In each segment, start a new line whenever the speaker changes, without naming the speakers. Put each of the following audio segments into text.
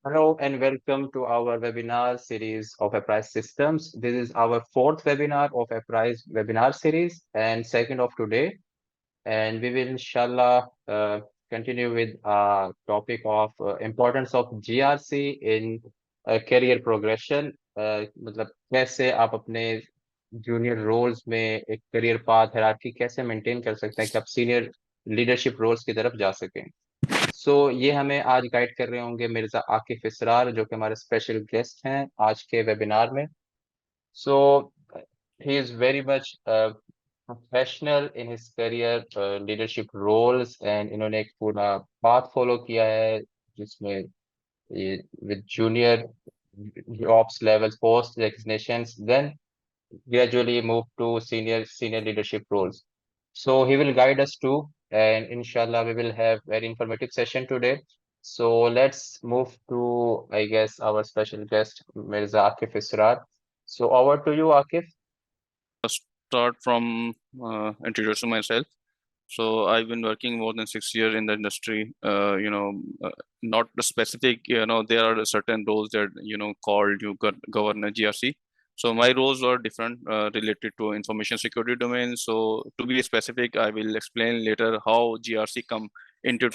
Hello and welcome to our webinar series of Apprise Systems. This is our fourth webinar of Apprise webinar series and second of today. And we will inshallah continue with topic of importance of GRC in career progression. मतलब कैसे आप अपने junior roles में एक career path hierarchy कैसे maintain कर सकते हैं कि आप सीनियर लीडरशिप रोल्स की तरफ जा सकें। ये हमें आज गाइड कर रहे होंगे मिर्जा आकिफ इसरार जो कि हमारे स्पेशल गेस्ट हैं आज के वेबिनार में। So he is very much professional in his career leadership roles and इन्होंने एक पूरा पाथ फॉलो किया है जिसमें with junior jobs levels post designations then gradually move to senior leadership roles. So he will guide us too, and inshallah we will have very informative session today. So let's move to, I guess, our special guest Mirza Akif Israr. So over to you, Akif.
Start from introducing myself. So I've been working more than 6 years in the industry. Not the specific. There are certain roles that called you governor GRC. So my roles are different related to information security domain. So to be specific, I will explain later how GRC come into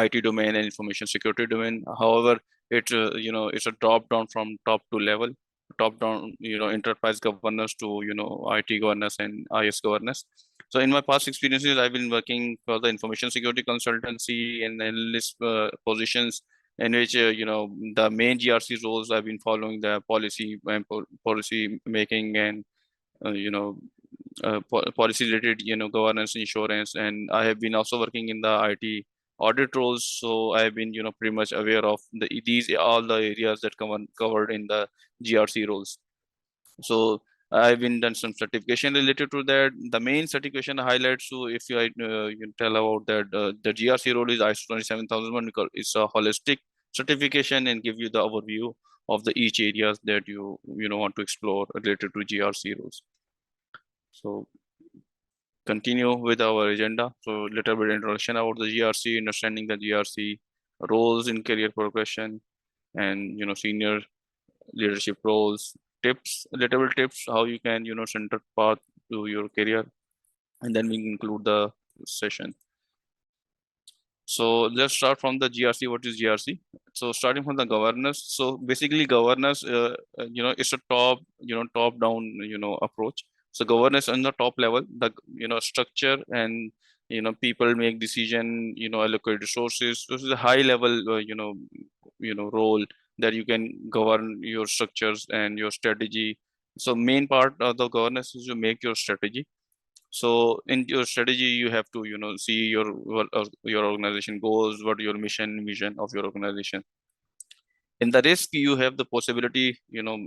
IT domain and information security domain. However, it's a drop down from top to level, top down enterprise governance to IT governance and IS governance. So in my past experiences, I've been working for the information security consultancy and analyst positions in which the main GRC roles I've been following the policy and policy making and policy related governance insurance, and I have been also working in the IT audit roles. So I have been pretty much aware of these all the areas that covered in the GRC roles. So I've been done some certification related to that. The main certification highlights, so if you tell about that, the GRC role is ISO 27001 because it's a holistic certification and give you the overview of the each areas that you want to explore related to GRC roles. So continue with our agenda. So little bit introduction about the GRC, understanding the GRC roles in career progression, and senior leadership roles, tips, little bit tips how you can center path to your career, and then we include the session. So let's start from the GRC. What is GRC? So starting from the governance. So basically, governance, it's a top down, approach. So governance on the top level, the structure and people make decision, allocate resources. This is a high level, role that you can govern your structures and your strategy. So main part of the governance is to make your strategy. So in your strategy, you have to see your organization goals, what your mission vision of your organization. In the risk, you have the possibility,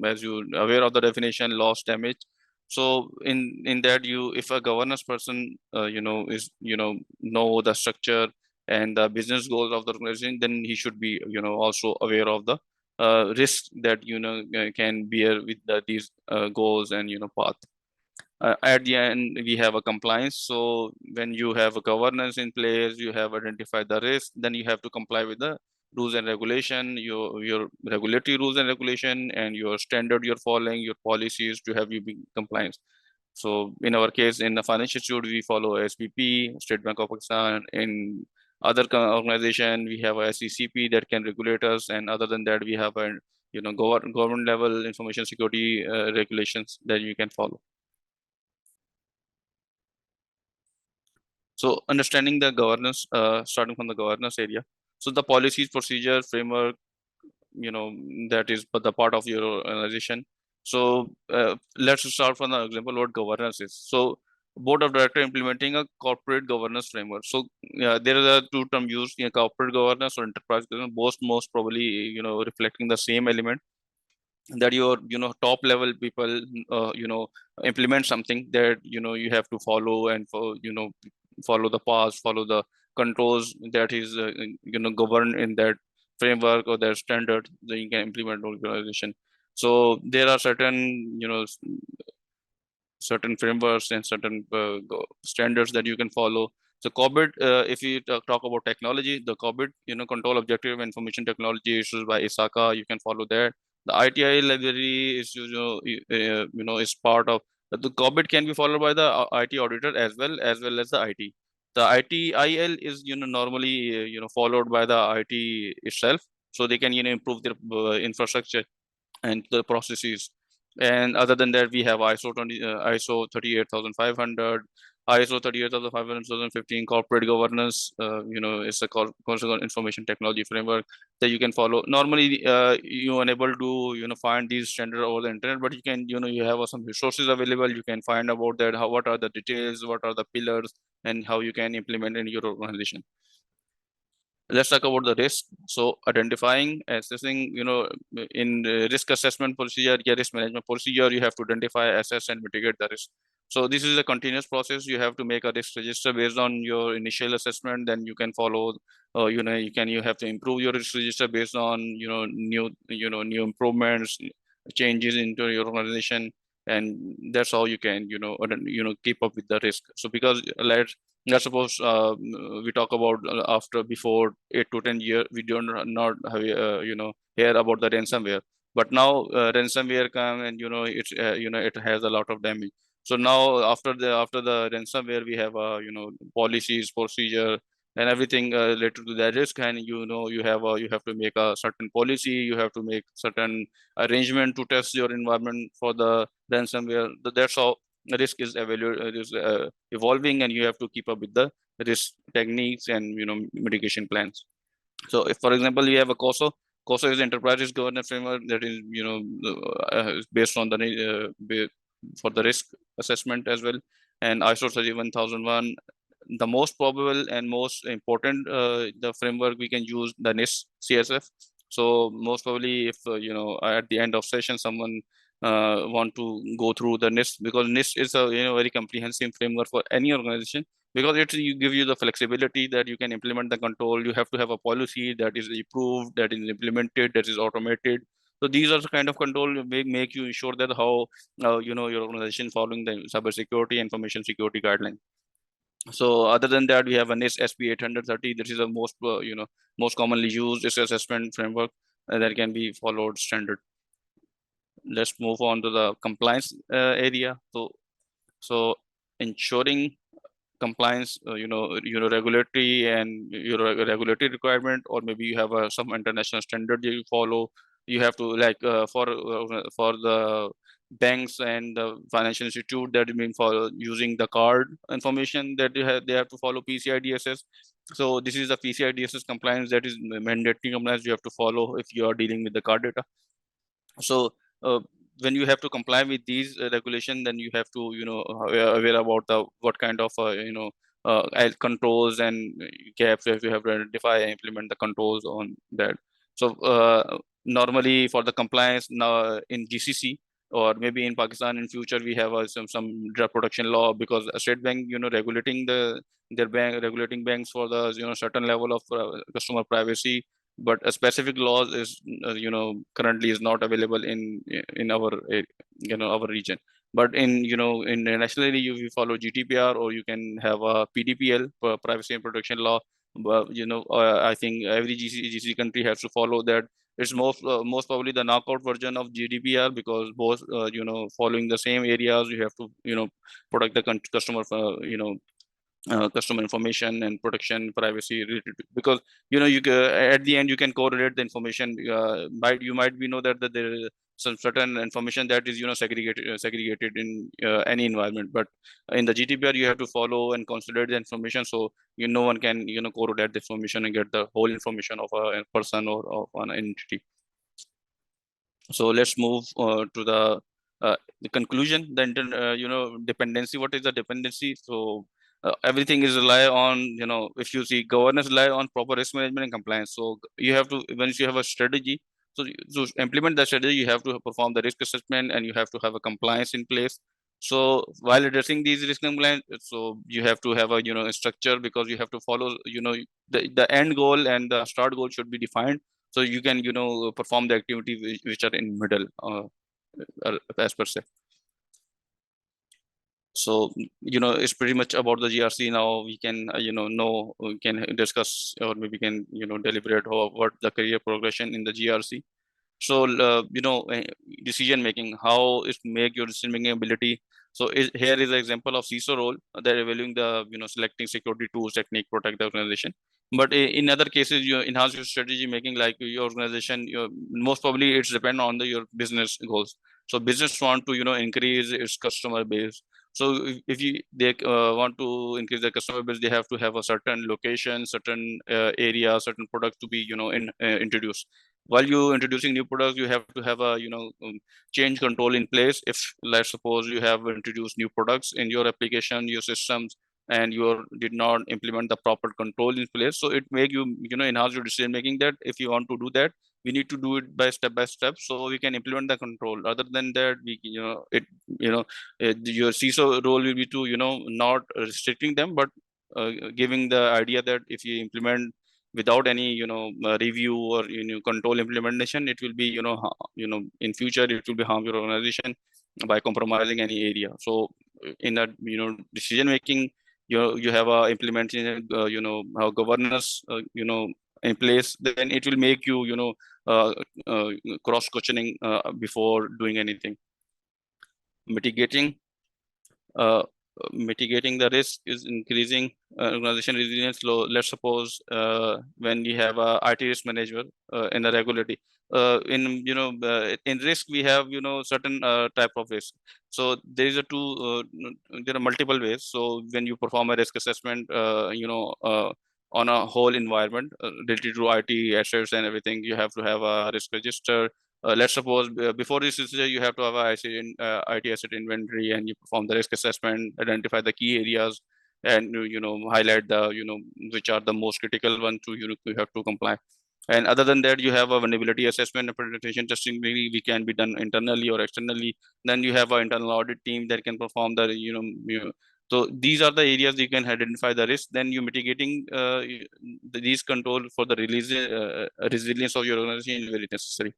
as you aware of the definition, loss, damage. So in that, if a governance person is know the structure and the business goals of the organization, then he should be also aware of the risk that can bear with these goals and path. At the end, we have a compliance. So when you have a governance in place, you have identified the risk, then you have to comply with the rules and regulation, your regulatory rules and regulation, and your standard you're following, your policies to have you be compliant. So in our case, in the financial institute, we follow SBP, State Bank of Pakistan. In other organization, we have a SECP that can regulate us, and other than that, we have a government level information security regulations that you can follow. So understanding the governance, starting from the governance area. So the policies, procedure, framework, that is the part of your organization. So let's start from the example what governance is. So board of director implementing a corporate governance framework. So there are two terms used, corporate governance or enterprise governance, both most probably reflecting the same element, that your top level people implement something that you have to follow and follow the path, follow the controls that is governed in that framework or their standard that you can implement organization. So there are certain certain frameworks and certain standards that you can follow. So COBIT, if you talk about technology, the COBIT, control objective information technology issues by ISACA, you can follow that. The ITI library is, is part of the COBIT can be followed by the IT auditor as well as the IT. The ITIL is, normally, followed by the IT itself, so they can, improve their infrastructure and the processes. And other than that, we have ISO 38500, ISO 38500 2015 corporate governance. It's a corporate information technology framework that you can follow. Normally, you are unable to find these standards over the internet, but you can you have some resources available. You can find about that what are the details, what are the pillars, and how you can implement in your organization. Let's talk about the risk. So identifying, assessing, in risk assessment procedure, risk management procedure, you have to identify, assess, and mitigate the risk. So this is a continuous process. You have to make a risk register based on your initial assessment. Then you can follow, you have to improve your risk register based on, new improvements, changes into your organization, and that's how you can, keep up with the risk. So because let's suppose we talk about after before 8 to 10 years, we don't not have hear about the ransomware, but now ransomware come and it's it has a lot of damage. So now after the ransomware, we have policies, procedure, and everything related to that risk. And you have to make a certain policy, you have to make certain arrangement to test your environment for the ransomware. That's how the risk is evolving, and you have to keep up with the risk techniques and mitigation plans. So if, for example, you have a COSO is enterprise risk governance framework that is based on the for the risk assessment as well. And ISO 31001, the most probable and most important the framework we can use the NIST CSF. So most probably, if at the end of session someone want to go through the NIST, because NIST is a very comprehensive framework for any organization, because it you give you the flexibility that you can implement the control. You have to have a policy that is approved, that is implemented, that is automated. So these are the kind of control make you ensure that how your organization following the cybersecurity information security guideline. So other than that, we have a NIST SP 830. This is the most most commonly used risk assessment framework that can be followed standard. Let's move on to the compliance area. So ensuring compliance, regulatory and your regulatory requirement, or maybe you have some international standard you follow. You have to like for the banks and the financial institute that mean for using the card information that they have to follow PCI DSS. So this is the PCI DSS compliance that is mandatory compliance you have to follow if you are dealing with the card data. So when you have to comply with these regulation, then you have to aware about the what kind of controls and gaps if you have to identify and implement the controls on that. So normally for the compliance now in GCC, or maybe in Pakistan in future, we have some drug protection law, because a state bank regulating regulating banks for the certain level of customer privacy, but a specific laws is currently is not available in our our region. But in internationally, you follow GDPR, or you can have a PDPL, privacy and protection law. But I think every GCC country has to follow that. It's most probably the knockout version of GDPR, because both following the same areas, you have to protect the customer customer information and protection privacy related because at the end you can correlate the information. You might be know that there is some certain information that is segregated in any environment, but in the GDPR you have to follow and consider the information, so no one can correlate the information and get the whole information of a person or of an entity. So let's move to the conclusion. Dependency. What is the dependency? So everything is rely on if you see governance rely on proper risk management and compliance. So you have to, once you have a strategy, so to implement the strategy, you have to perform the risk assessment and you have to have a compliance in place. So while addressing these risk compliance, so you have to have a structure, because you have to follow the end goal and the start goal should be defined, so you can perform the activity which are in middle as per se. So, it's pretty much about the GRC now. We can, we can discuss, or maybe can, deliberate what the career progression in the GRC. So, decision making, how it make your decision making ability. So here is an example of CISO role. They're evaluating the, selecting security tools, technique, protect the organization. But in other cases, you enhance your strategy making, like your organization, most probably it's depend on your business goals. So business want to, increase its customer base. So if they want to increase their customer base, they have to have a certain location, certain area, certain product to be, introduced. While you introducing new products, you have to have a, change control in place. If, let's suppose, you have introduced new products in your application, your systems, and you did not implement the proper control in place, so it make you, enhance your decision making, that if you want to do that, we need to do it by step, so we can implement the control. Other than that, we, your CISO role will be to, not restricting them, but giving the idea that if you implement without any, review or, control implementation, it will be, in future it will be harm your organization by compromising any area. So in that, decision making, you have a implementation, governance, in place, then it will make you, uh, cross questioning before doing anything. Mitigating uh, mitigating the risk is increasing organization resilience. Let's suppose when we have a IT risk manager in a regulatory, in risk we have, certain type of risk. So there is a two there are multiple ways. So when you perform a risk assessment, on a whole environment related to IT assets and everything, you have to have a risk register. Let's suppose before this is you have to have a IT asset inventory, and you perform the risk assessment, identify the key areas, and highlight the, which are the most critical ones to, you have to comply. And other than that, you have a vulnerability assessment and penetration testing. Maybe we can be done internally or externally. Then you have an internal audit team that can perform the, so these are the areas you can identify the risk. Then you mitigating these control for the resilience of your organization is very necessary.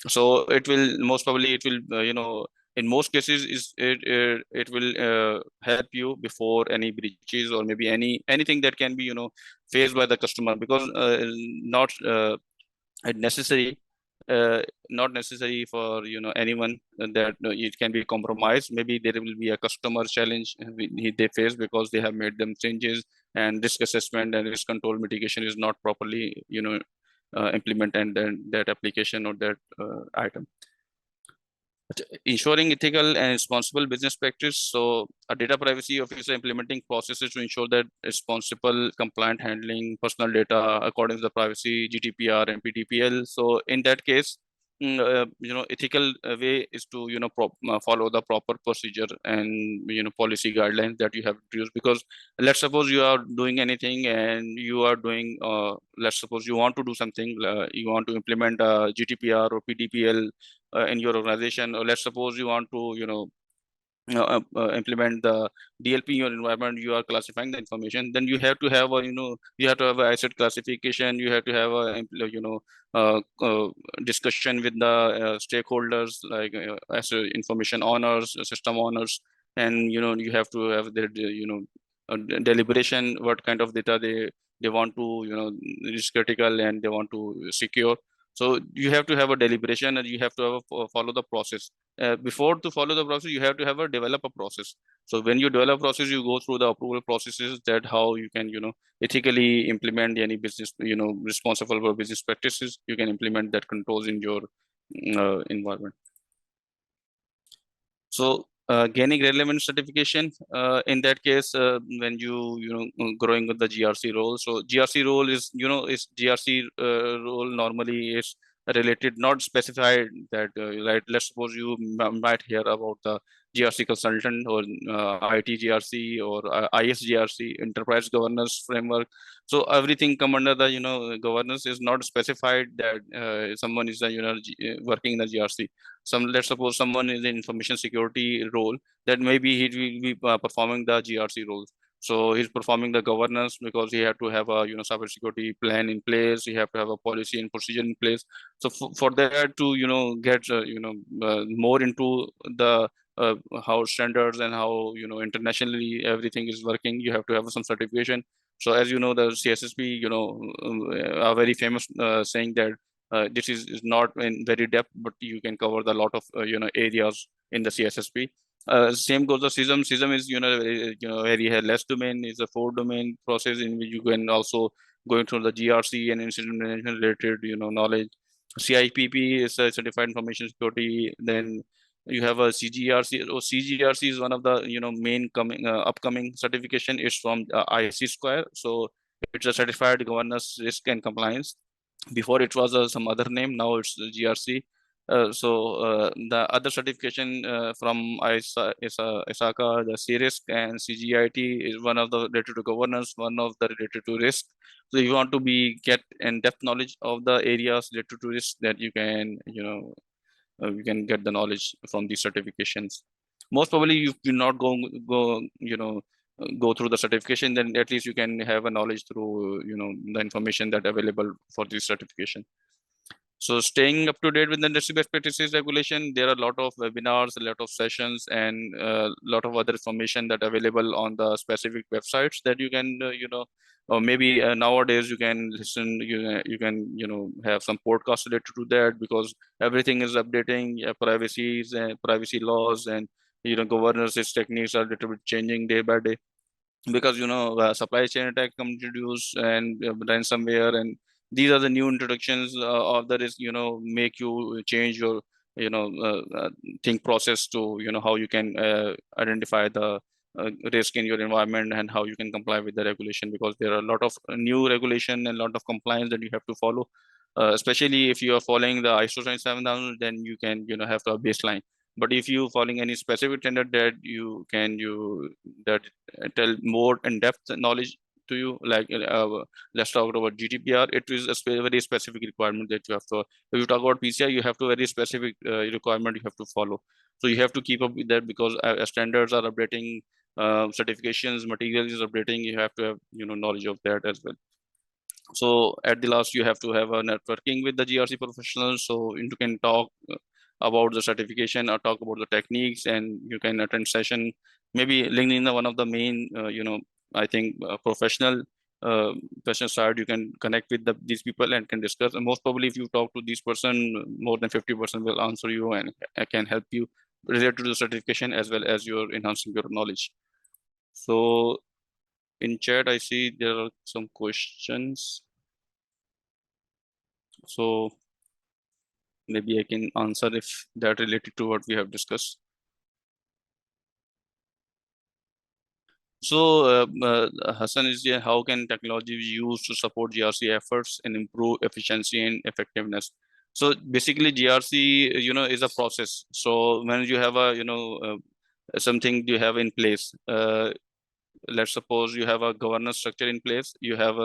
So it will, most probably it will, in most cases is it will help you before any breaches, or maybe anything that can be, faced by the customer, because not necessary not necessary for, anyone that it can be compromised. Maybe there will be a customer challenge they face because they have made them changes, and risk assessment and risk control mitigation is not properly, implement, and then that application or that item. Ensuring ethical and responsible business practice. So a data privacy officer implementing processes to ensure that responsible, compliant handling personal data according to the privacy, GDPR and PDPL. So in that case, ethical way is to, follow the proper procedure and, policy guidelines that you have introduced. Because let's suppose you are doing anything, and you are doing, let's suppose you want to do something, you want to implement GDPR or PDPL in your organization, or let's suppose you want to, implement the DLP in your environment, you are classifying the information, then you have to have a, you have to have a asset classification, you have to have a, discussion with the stakeholders, like as information owners, system owners, and, you have to have their, deliberation, what kind of data they want to, is critical and they want to secure. So you have to have a deliberation, and you have to have follow the process. Before to follow the process, you have to have a develop a process. So when you develop process, you go through the approval processes, that how you can, ethically implement any business, responsible for business practices, you can implement that controls in your environment. So gaining relevant certification, in that case, when you growing with the GRC role. So GRC role is, is GRC role normally is related, not specified that, like, let's suppose you might hear about the GRC consultant, or IT GRC, or IS GRC, enterprise governance framework. So everything come under the, governance is not specified that someone is, working in the GRC. Let's suppose someone is in information security role, that maybe he will be performing the GRC role. So he's performing the governance because he had to have a, cybersecurity plan in place. He have to have a policy and procedure in place. So for that to, get more into the how standards and how internationally everything is working, you have to have some certification. So as you know, the CSSP, are very famous saying that this is not in very depth, but you can cover the lot of areas in the CSSP. Same goes the SISM. SISM is very less domain, is a 4 domain process in which you can also going through the GRC and incident management related knowledge. CIPP is a certified information security. Then you have a CGRC. CGRC is one of the main coming upcoming certification. It's from IC Square. So it's a certified governance, risk and compliance. Before it was some other name. Now it's the GRC. The other certification from ISACA, the CRISC and CGIT is one of the related to governance, one of the related to risk. So you want to get in-depth knowledge of the areas related to risk, that you can you can get the knowledge from these certifications. Most probably you will not go through the certification, then at least you can have a knowledge through the information that available for this certification. So staying up to date with the industry best practices regulation, there are a lot of webinars, a lot of sessions, and a lot of other information that available on the specific websites that you can, or maybe nowadays you can listen, you can, have some podcasts related to that, because everything is updating, privacies and privacy laws and, governance techniques are a little bit changing day by day, because supply chain attack come introduced and ransomware, and these are the new introductions of the risk, make you change your think process to how you can identify the risk in your environment and how you can comply with the regulation, because there are a lot of new regulation and a lot of compliance that you have to follow, especially if you are following the ISO 27000, then you can have a baseline. But if you following any specific standard that you can that tell more in-depth knowledge to you, like let's talk about GDPR. It is a very specific requirement that you have to. If you talk about PCI, you have to very specific requirement you have to follow. So you have to keep up with that, because standards are updating, certifications, materials is updating. You have to have knowledge of that as well. So at the last, you have to have a networking with the GRC professionals, so you can talk about the certification or talk about the techniques, and you can attend session. Maybe LinkedIn is one of the main, I think professional side. You can connect with these people and can discuss. And most probably, if you talk to this person, more than 50% will answer you and can help you related to the certification as well as your enhancing your knowledge. So in chat, I see there are some questions. So maybe I can answer if that related to what we have discussed. So Hassan is here. How can technology be used to support GRC efforts and improve efficiency and effectiveness? So basically, GRC, is a process. So when you have a, something you have in place, let's suppose you have a governance structure in place, you have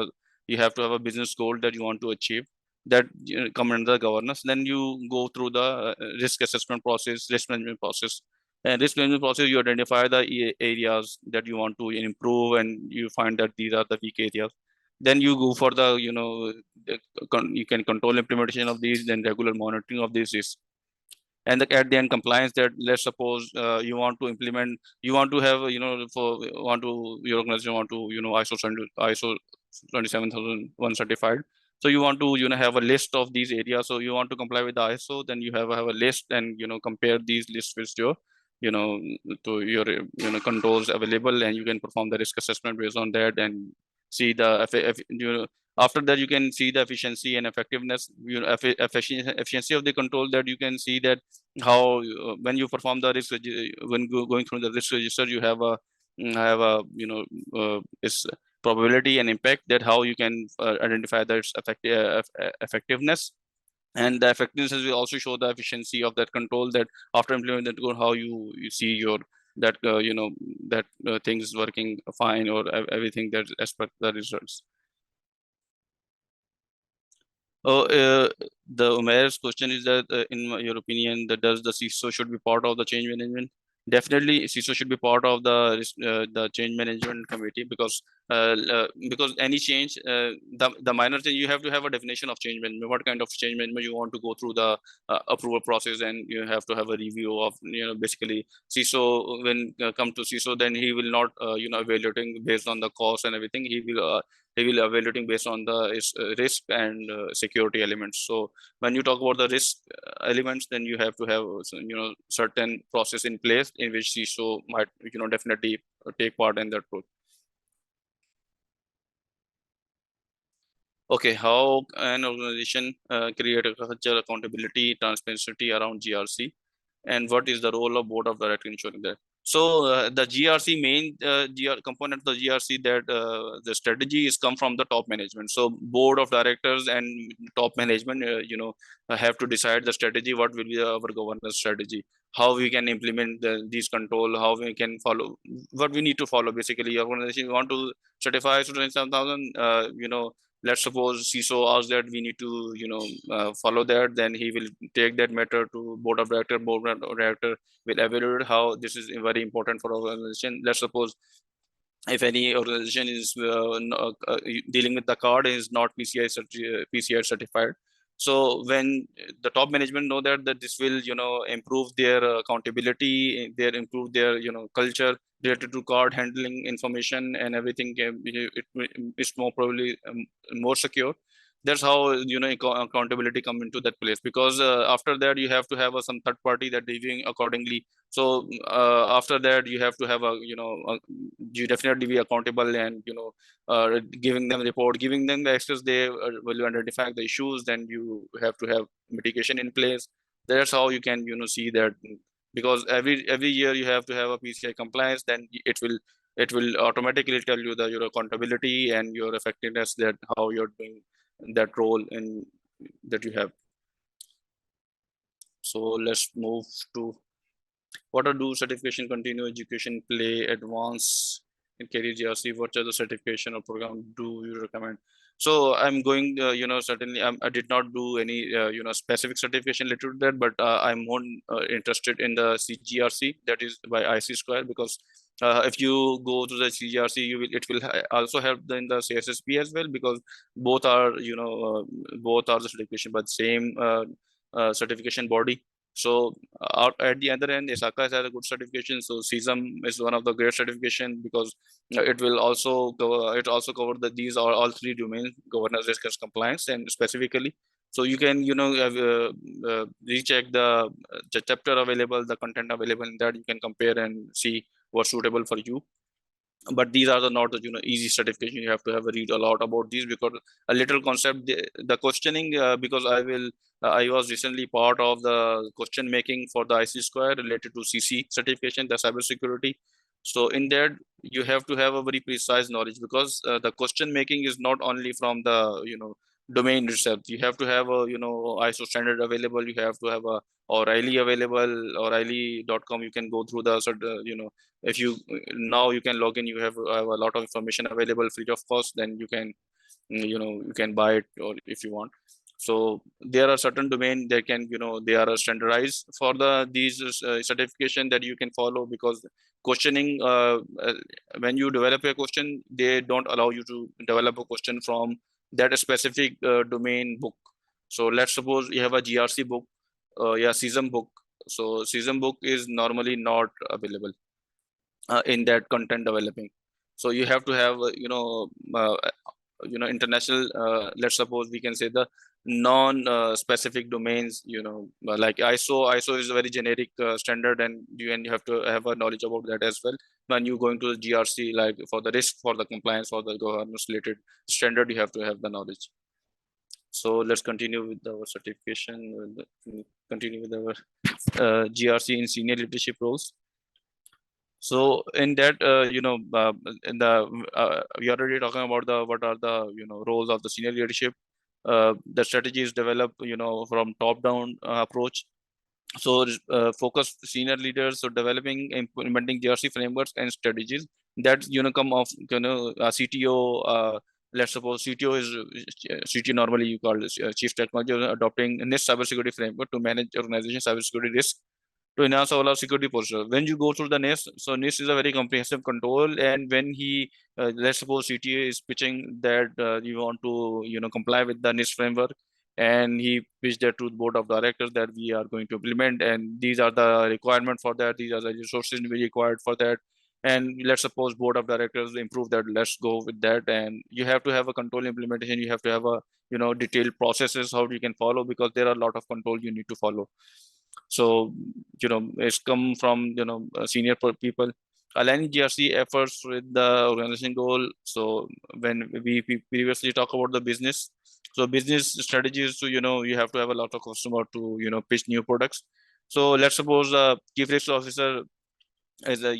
to have a business goal that you want to achieve, that come under the governance. Then you go through the risk assessment process, risk management process. And risk management process, you identify the areas that you want to improve, and you find that these are the weak areas. Then you go for the you can control implementation of these, then regular monitoring of these risks. And at the end, compliance, that let's suppose you want to implement, you want to have your organization want to ISO 27001 certified. So you want to have a list of these areas. So you want to comply with the ISO, then you have a list, and compare these lists with your to your controls available, and you can perform the risk assessment based on that, and see the after that you can see the efficiency and effectiveness, efficiency of the control, that you can see that how when you perform the risk when going through the risk register, you have a its probability and impact, that how you can identify that its effectiveness. And the effectiveness will also show the efficiency of that control, that after implementing that control, how you see your that that things is working fine, or everything that as per the results. Oh, the Umair's question is that, in your opinion, that does the CISO should be part of the change management? definitely CISO should be part of the change management committee, because any change, the minor change, you have to have a definition of change management. What kind of change management you want to go through the approval process, and you have to have a review of, basically CISO. When come to CISO, then he will not evaluating based on the cost and everything. He will evaluating based on the risk and security elements. So when you talk about the risk elements, then you have to have certain process in place in which CISO might definitely take part in that role. Okay, how an organization create a culture, accountability, transparency around GRC, and what is the role of board of directors in ensuring that? So the GRC main component of the GRC, that the strategy is come from the top management. So board of directors and top management, have to decide the strategy. What will be our governance strategy? How we can implement these control? How we can follow? What we need to follow? Basically, organization want to certify to 27,000. Let's suppose CISO asks that we need to follow that, then he will take that matter to board of director will evaluate how this is very important for our organization. Let's suppose if any organization is dealing with the card is not PCI certified. So when the top management know that this will improve their accountability, their improve their culture related to card handling information and everything, it's more probably more secure. That's how accountability come into that place, because after that you have to have some third party that reviewing accordingly. So after that you have to have you definitely be accountable, and giving them report, giving them the access. They will identify the issues, then you have to have mitigation in place. That's how you can see that, because every year you have to have a PCI compliance, then it will automatically tell you your accountability and your effectiveness, that how you're doing that role in that you have. So let's move to what are do certification, continue education, play, advance, and career GRC. What are the certification or program do you recommend? So I'm going, certainly I did not do any, specific certification related to that, but I'm more interested in the CGRC, that is by IC Square, because if you go to the CGRC, it will also help in the CSSP as well, because both are the certification, but same certification body. So at the other end, Isaka has a good certification. So CISM is one of the great certification, because it also cover these are all three domains: governance, risk, and compliance, and specifically. So you can recheck the chapter available, the content available in that. You can compare and see what's suitable for you. But these are not the easy certification. You have to have a read a lot about these, because a little concept, the questioning, because I was recently part of the question making for the IC Square related to CC certification, the cyber security. So in that you have to have a very precise knowledge, because the question making is not only from the domain itself. You have to have a ISO standard available. You have to have a O'Reilly available, O'Reilly.com. You can go through the if you now you can log in, you have a lot of information available free of cost, then you can you can buy it, or if you want. So there are certain domain that can they are standardized for these certification that you can follow, because questioning, when you develop a question, they don't allow you to develop a question from that specific domain book. So let's suppose you have a GRC book, CISM book. So CISM book is normally not available in that content developing. So you have to have international, let's suppose we can say the non specific domains, like ISO is a very generic standard, and you have to have a knowledge about that as well. When you going to the GRC, like for the risk, for the compliance, for the governance related standard, you have to have the knowledge. So let's continue with our certification, continue with our GRC in senior leadership roles. So in that, in the we are already talking about what are the roles of the senior leadership. The strategy is developed from top down approach. So focus senior leaders, so developing implementing GRC frameworks and strategies that come off CTO. Let's suppose CTO is CTO, normally you call this Chief Technology, adopting NIST cybersecurity framework to manage organization cybersecurity risk. to enhance our security posture. When you go through the NIST, so NIST is a very comprehensive control, and when he, let's suppose CTA is pitching that you want to, comply with the NIST framework, and he pitched that to the board of directors that we are going to implement, and these are the requirement for that, these are the resources we required for that, and let's suppose board of directors improve that, let's go with that, and you have to have a control implementation, you have to have a, detailed processes how you can follow, because there are a lot of control you need to follow. So, it's come from, senior people. Aligning GRC efforts with the organization goal. So when we previously talk about the business, so business strategies, so, you have to have a lot of customer to, pitch new products. So let's suppose a chief risk officer is a,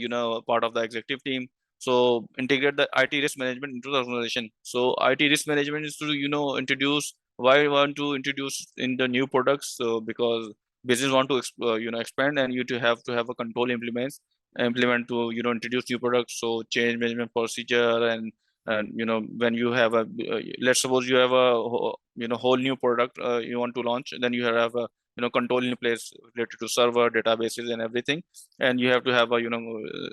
part of the executive team. So integrate the IT risk management into the organization. So IT risk management is to, introduce why you want to introduce in the new products. So because business want to expand, and you to have a control implement to, introduce new products. So change management procedure, and when you have a let's suppose you have a whole new product you want to launch, then you have a, control in place related to server databases and everything, and you have to have a,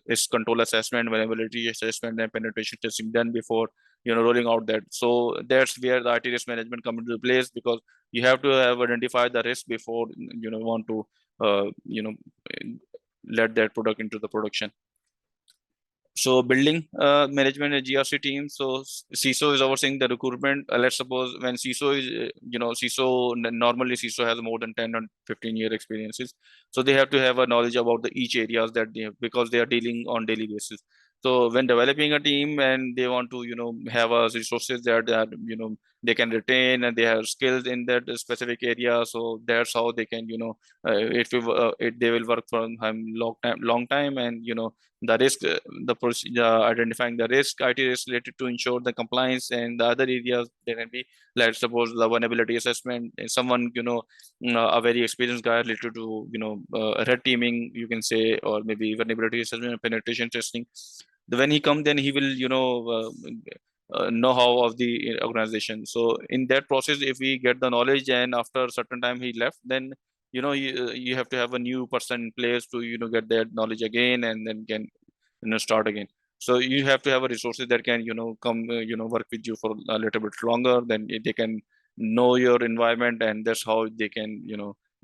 its control assessment, vulnerability assessment, and penetration testing done before, rolling out that. So that's where the IT risk management come into place, because you have to have identified the risk before, want to let that product into the production. So building management and GRC team. So CISO is overseeing the recruitment. Let's suppose when CISO is, normally CISO has more than 10 or 15-year experiences. So they have to have a knowledge about the each areas that they have, because they are dealing on daily basis. So when developing a team and they want to, have a resources that, they can retain, and they have skills in that specific area. So that's how they can, they will work for long time, and, the risk, identifying the risk, IT risk related to ensure the compliance, and the other areas there can be, let's suppose the vulnerability assessment, and someone, a very experienced guy related to, red teaming, you can say, or maybe vulnerability assessment and penetration testing. When he come, then he will, know-how of the organization. So in that process, if we get the knowledge, and after a certain time he left, then, you have to have a new person in place to, get that knowledge again, and then can, start again. So you have to have a resources that can, come, work with you for a little bit longer, then they can know your environment, and that's how they can,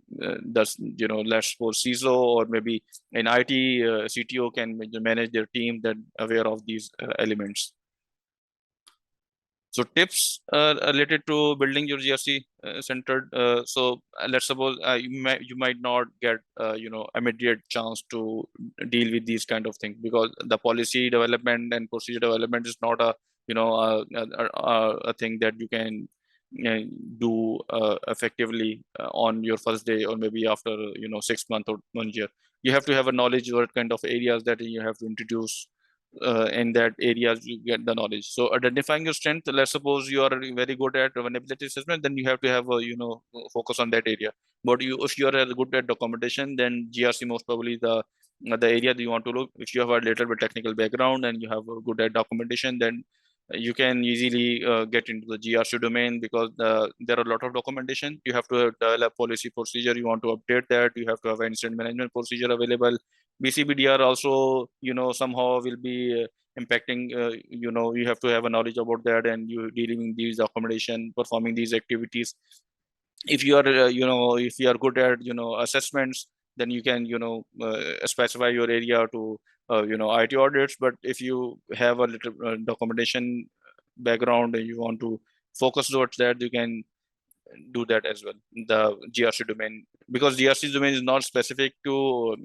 let's suppose CISO or maybe an IT CTO can manage their team that aware of these elements. So tips related to building your GRC centered. So let's suppose you might not get immediate chance to deal with these kind of things, because the policy development and procedure development is not a a thing that you can do effectively on your first day, or maybe after 6 months or 1 year. You have to have a knowledge what kind of areas that you have to introduce in that areas you get the knowledge. So identifying your strength, let's suppose you are very good at vulnerability assessment, then you have to have a focus on that area. But if you are good at documentation, then GRC most probably the area that you want to look. If you have a little bit technical background and you have a good at documentation, then you can easily get into the GRC domain, because there are a lot of documentation. You have to develop policy procedure, you want to update that, you have to have an incident management procedure available. BCBDR also, somehow will be impacting, you have to have a knowledge about that, and you dealing with these documentation, performing these activities. If you are, if you are good at, assessments, then you can, specify your area to, IT audits. But if you have a little documentation background and you want to focus towards that, you can do that as well, the GRC domain, because GRC domain is not specific to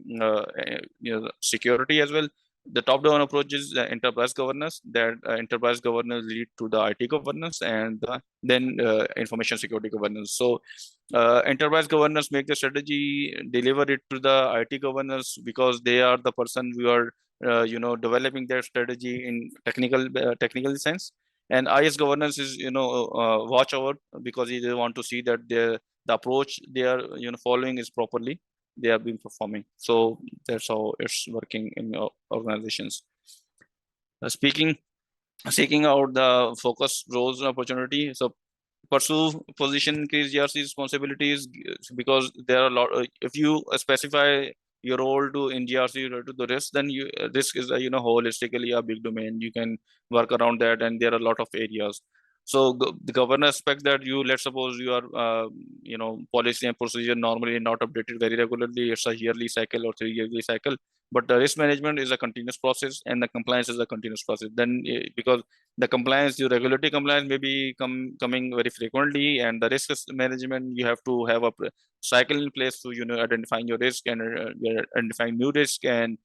security as well. The top-down approach is enterprise governance. That enterprise governance lead to the IT governance, and then information security governance. So enterprise governance make the strategy, deliver it to the IT governance, because they are the person who are developing their strategy in technical sense. And IS governance is watch out, because they want to see that the approach they are following is properly they have been performing. So that's how it's working in organizations. Seeking out the focus roles and opportunity. So pursue position increase GRC responsibilities, because there are a lot. If you specify your role to in GRC related to the risk, then risk is holistically a big domain. You can work around that, and there are a lot of areas. So the governance aspect that let's suppose you are policy and procedure normally not updated very regularly. It's a yearly cycle or 3 yearly cycle, but the risk management is a continuous process and the compliance is a continuous process. Then because the compliance, your regulatory compliance may be coming very frequently, and the risk management, you have to have a cycle in place to identifying your risk and identifying new risk and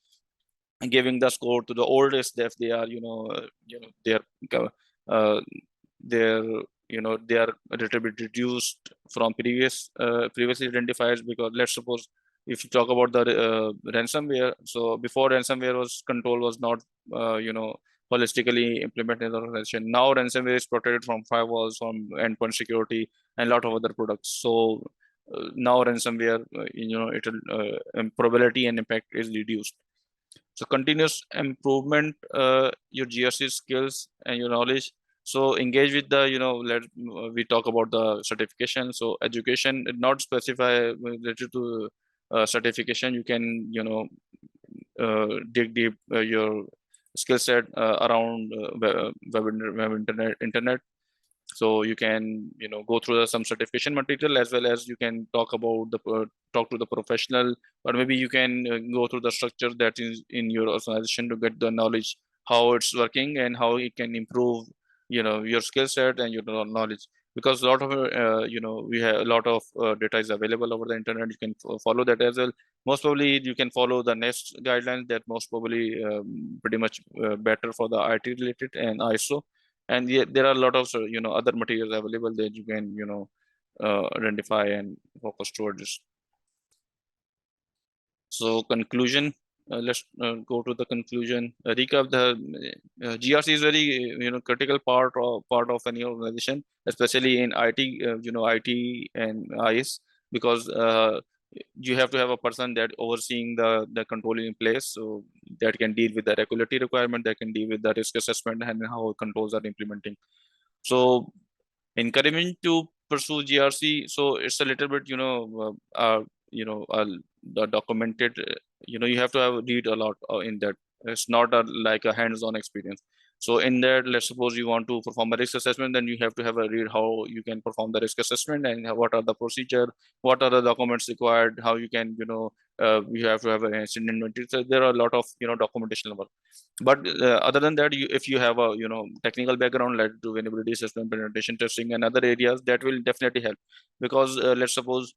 giving the score to the old risk if they are uh, they're they are a little bit reduced from previously identified. Because let's suppose if you talk about the ransomware, so before ransomware was control was not holistically implemented in the organization. Now ransomware is protected from firewalls, from endpoint security, and a lot of other products. So now ransomware, probability and impact is reduced. So continuous improvement, your GRC skills and your knowledge. So engage with the, we talk about the certification. So education, not specify related to certification. You can, dig deep your skill set around internet. So you can go through some certification material, as well as you can talk about talk to the professional, or maybe you can go through the structure that is in your organization to get the knowledge how it's working and how it can improve your skill set and your knowledge. Because a lot of we have a lot of data is available over the internet. You can follow that as well. Most probably you can follow the next guidelines that most probably pretty much better for the IT related and ISO. And there are a lot of other materials available that you can identify and focus towards this. So conclusion, let's go to the conclusion. Recap: the GRC is very critical part of any organization, especially in IT, IT and IS, because you have to have a person that overseeing the control in place, so that can deal with the regulatory requirement, that can deal with the risk assessment and how controls are implementing. So encouragement to pursue GRC. So it's a little bit the documented. You have to have read a lot in that. It's not like a hands-on experience. So in that, let's suppose you want to perform a risk assessment, then you have to have a read how you can perform the risk assessment and what are the procedure, what are the documents required, how you can you have to have an incident inventory. So there are a lot of documentation work. But other than that, if you have a technical background, like do vulnerability assessment, penetration testing, and other areas, that will definitely help. Because let's suppose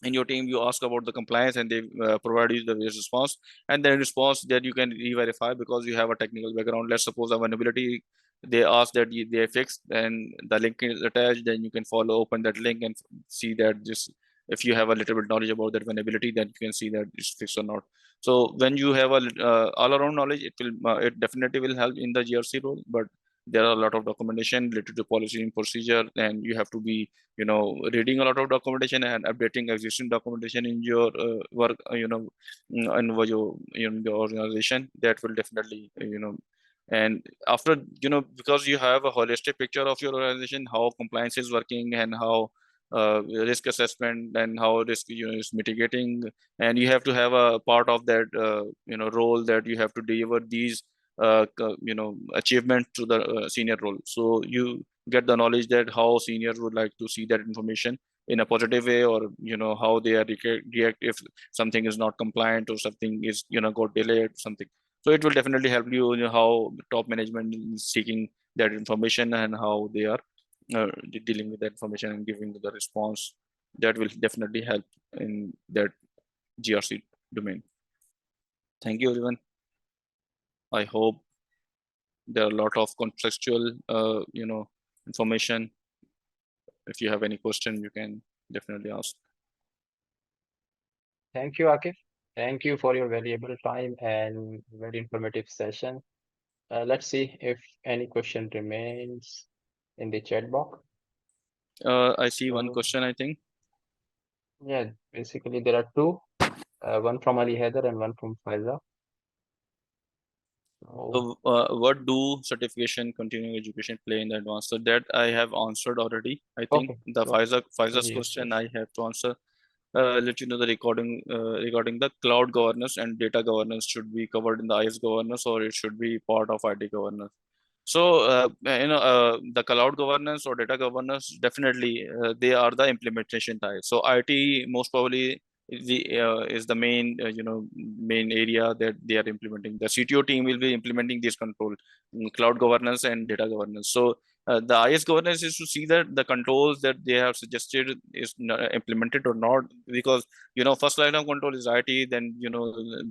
in your team you ask about the compliance and they provide you the response, and then response that you can re-verify because you have a technical background. Let's suppose a vulnerability, they ask that they fixed and the link is attached, then you can open that link and see that this, if you have a little bit knowledge about that vulnerability, then you can see that it's fixed or not. So when you have a all around knowledge, it definitely will help in the GRC role. But there are a lot of documentation related to policy and procedure, and you have to be reading a lot of documentation and updating existing documentation in your work in your organization. That will definitely and after because you have a holistic picture of your organization, how compliance is working and how risk assessment and how risk is mitigating, and you have to have a part of that role that you have to deliver these achievement to the senior role. So you get the knowledge that how seniors would like to see that information in a positive way, or how they are react if something is not compliant or something is got delayed something. So it will definitely help you, how top management is seeking that information and how they are dealing with that information and giving the response. That will definitely help in that GRC domain. Thank you, everyone. I hope there are a lot of contextual information. If you have any question, you can definitely ask.
Thank you, Akif. Thank you for your valuable time and very informative session. Let's see if any question remains in the chat box.
I see one question, I think.
Yeah, basically there are two, one from Ali Heather and one from Faiza.
So, what do certification continuing education play in the advanced? So that I have answered already. I think
Okay,
the
so
Pfizer's
yes,
question
yes.
I have to answer. let you know the regarding the cloud governance and data governance should be covered in the IS governance, or it should be part of IT governance. So, the cloud governance or data governance, definitely they are the implementation type. So IT most probably is the main main area that they are implementing. The CTO team will be implementing this control, cloud governance and data governance. So the IS governance is to see that the controls that they have suggested is implemented or not, because first line of control is IT, then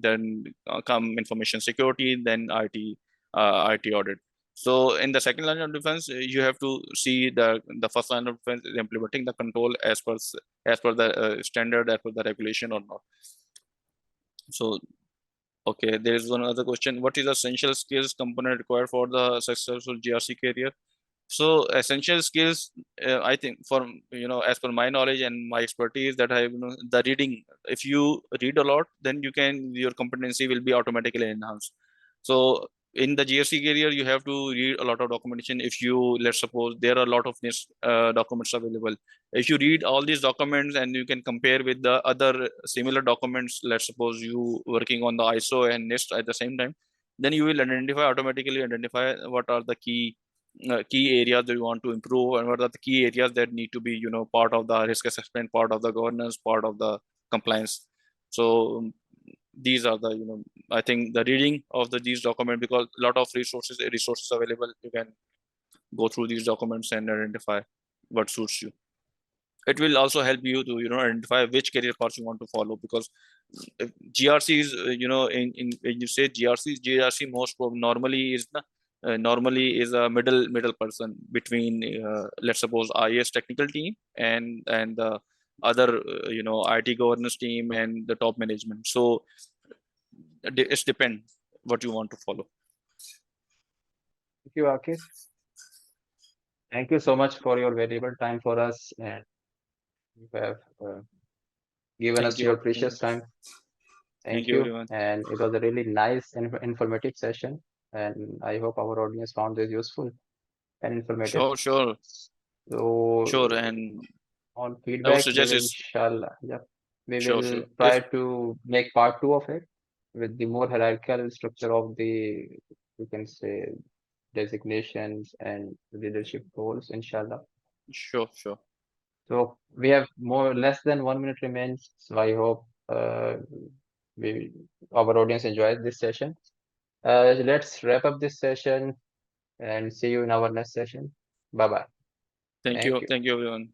then come information security, then IT audit. So in the second line of defense, you have to see the first line of defense is implementing the control as per the standard, as per the regulation or not. So okay, there is one other question: what is the essential skills component required for the successful GRC career? So essential skills, I think, for as per my knowledge and my expertise, that I the reading. If you read a lot, then your competency will be automatically enhanced. So in the GRC career, you have to read a lot of documentation. If you, let's suppose, there are a lot of documents available. If you read all these documents and you can compare with the other similar documents, let's suppose you working on the ISO and NIST at the same time, then you will automatically identify what are the key areas that you want to improve, and what are the key areas that need to be part of the risk assessment, part of the governance, part of the compliance. So these are the I think the reading of these documents, because a lot of resources available, you can go through these documents and identify what suits you. It will also help you to identify which career path you want to follow, because GRC is in when you say GRC normally is a middle person between let's suppose IS technical team and the other IT governance team and the top management. So it depends what you want to follow.
Thank you, Akif. Thank you so much for your valuable time for us, and you have given
Thank
us your
you.
precious time.
Thank
Thank
you,
you.
everyone.
And it was a really nice and informative session. And I hope our audience found this useful and informative.
Sure.
So
And
on
I would
feedback, we
suggest
will
is
inshallah, yeah, we
sure.
will
If
try to make part two of it with the more hierarchical structure of the, you can say, designations and leadership roles, inshallah.
sure.
So we have less than 1 minute remains. So I hope we our audience enjoys this session. Let's wrap up this session and see you in our next session. Bye bye.
Thank
Thank
you.
you.
Thank you, everyone.